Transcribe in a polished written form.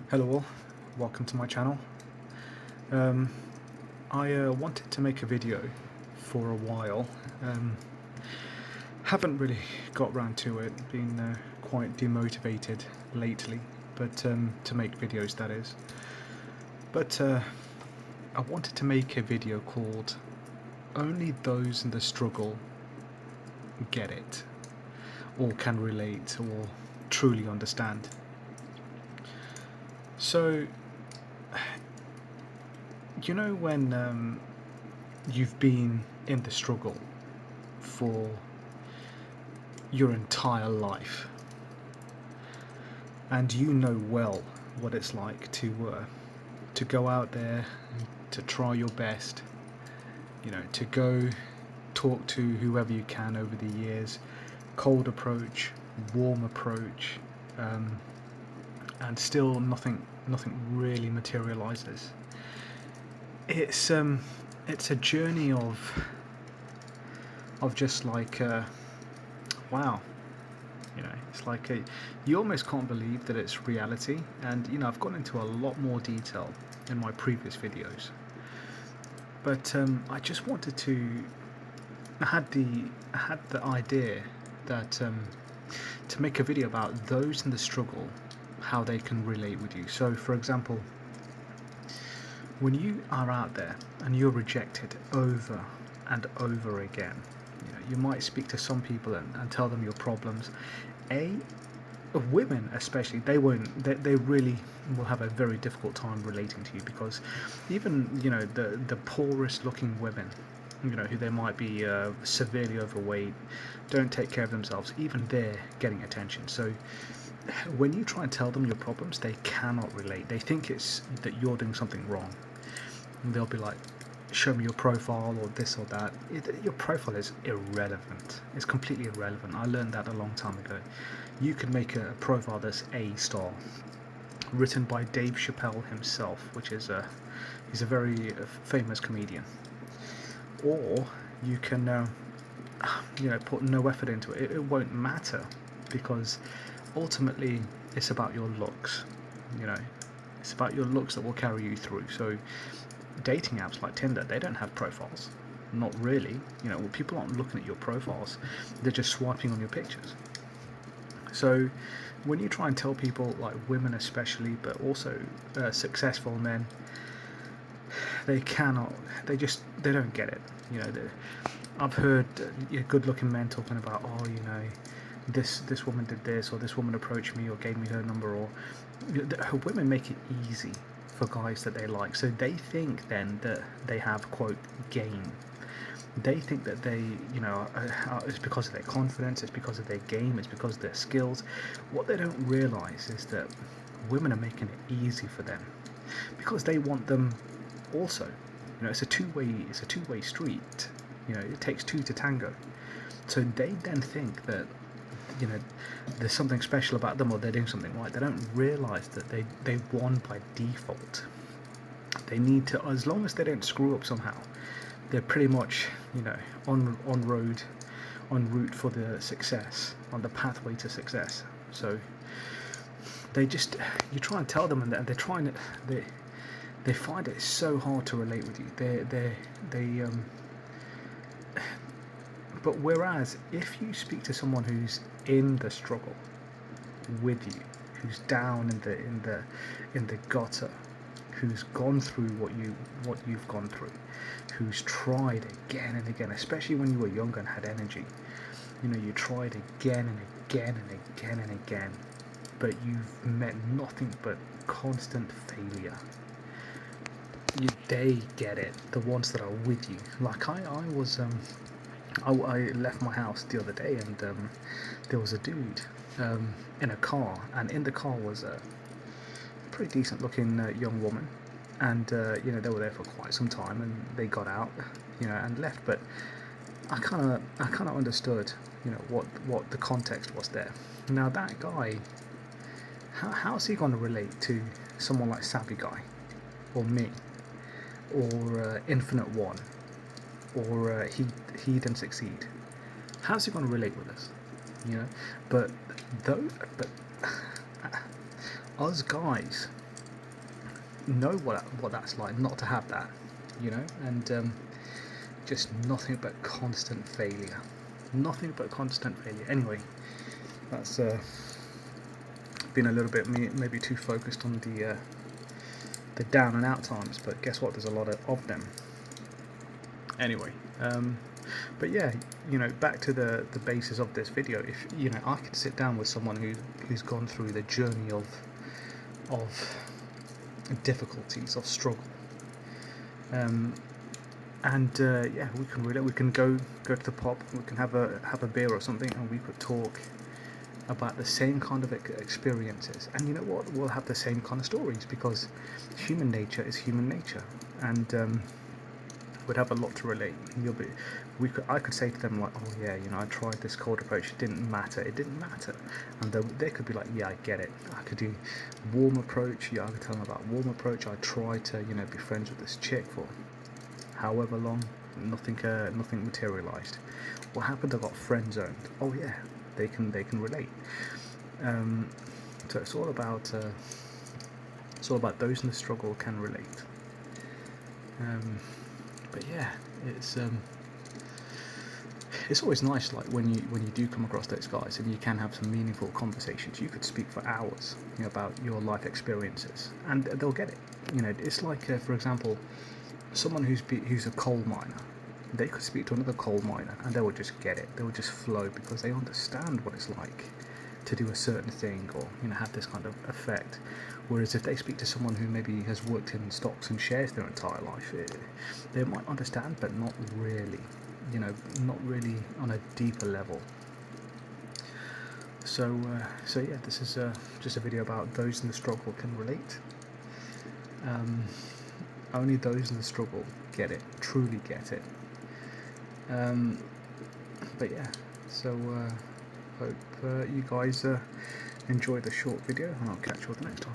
Hello all, welcome to my channel. Um, I wanted to make a video for a while. Haven't really got round to it, been quite demotivated lately, but to make videos, that is. But I wanted to make a video called Only Those in the Struggle Get It, or can relate, or truly understand. So, you know when you've been in the struggle for your entire life, and you know well what it's like to go out there, to try your best, to go talk to whoever you can over the years, cold approach, warm approach, um, and still nothing really materializes. It's a journey of just like wow. It's like you almost can't believe that it's reality. And I've gone into a lot more detail in my previous videos, but I just wanted to. I had the idea that to make a video about those in the struggle, how they can relate with you. So, for example, when you are out there and you're rejected over and over again, you might speak to some people and tell them your problems. A Women especially, they really will have a very difficult time relating to you, because even the poorest looking women, who they might be severely overweight, don't take care of themselves, even they're getting attention. So when you try and tell them your problems, they cannot relate. They think it's that you're doing something wrong, and they'll be like, show me your profile or this or that. Your profile is irrelevant. It's completely irrelevant. I learned that a long time ago. You can make a profile that's A-star, written by Dave Chappelle himself, which is he's a very famous comedian. Or you can put no effort into it. It won't matter, because ultimately it's about your looks. It's about your looks that will carry you through. So dating apps like Tinder, they don't have profiles. Not really. People aren't looking at your profiles. They're just swiping on your pictures. So when you try and tell people, like women especially, but also successful men, they cannot. They don't get it. I've heard good-looking men talking about, this woman did this, or this woman approached me, or gave me her number, or women make it easy for guys that they like. So they think then that they have, quote, game. They think that they, it's because of their confidence, it's because of their game, it's because of their skills. What they don't realise is that women are making it easy for them, because they want them also. It's a two-way street. It takes two to tango. So they then think that there's something special about them, or they're doing something right. They don't realise that they won by default. They need to, as long as they don't screw up somehow, they're pretty much on route for the success, on the pathway to success. So you try and tell them, and they're trying to, they find it so hard to relate with you. But whereas if you speak to someone who's in the struggle with you, who's down in the gutter, who's gone through what you've gone through, who's tried again and again, especially when you were younger and had energy, you tried again and again and again and again, but you've met nothing but constant failure. They get it. The ones that are with you. Like I was I left my house the other day, and there was a dude in a car, and in the car was a pretty decent looking young woman, and they were there for quite some time, and they got out, and left. But I kind of understood, what the context was there. Now that guy, how's he going to relate to someone like Savvy Guy, or me, or Infinite One, or Heed and Succeed? How's he going to relate with us? But us guys, know what that's like not to have that, you know, and just nothing but constant failure, nothing but constant failure. Anyway, that's been a little bit maybe too focused on the down and out times, but guess what? There's a lot of them. Anyway, but yeah, you know, back to the basis of this video. If you know, I could sit down with someone who's gone through the journey of difficulties, of struggle, and yeah, we can go to the pub, we can have a beer or something, and we could talk about the same kind of experiences. And you know what? We'll have the same kind of stories, because human nature is human nature, and would have a lot to relate. I could say to them like, oh yeah, you know, I tried this cold approach, it didn't matter, and they could be like, yeah, I get it. I could do warm approach, yeah, I could tell them about warm approach. I tried to, you know, be friends with this chick for however long, nothing materialized. What happened? I got friend zoned. Oh yeah, they can relate. So it's all about those in the struggle can relate. But yeah, it's always nice, like when you do come across those guys and you can have some meaningful conversations. You could speak for hours, you know, about your life experiences, and they'll get it. You know, it's like for example, someone who's a coal miner. They could speak to another coal miner and they will just get it. They will just flow, because they understand what it's like to do a certain thing, or you know, have this kind of effect. Whereas if they speak to someone who maybe has worked in stocks and shares their entire life, they might understand, but not really. You know, not really on a deeper level. So yeah, this is just a video about those in the struggle can relate. Only those in the struggle get it, truly get it. But yeah, so hope you guys enjoy the short video, and I'll catch you all the next time.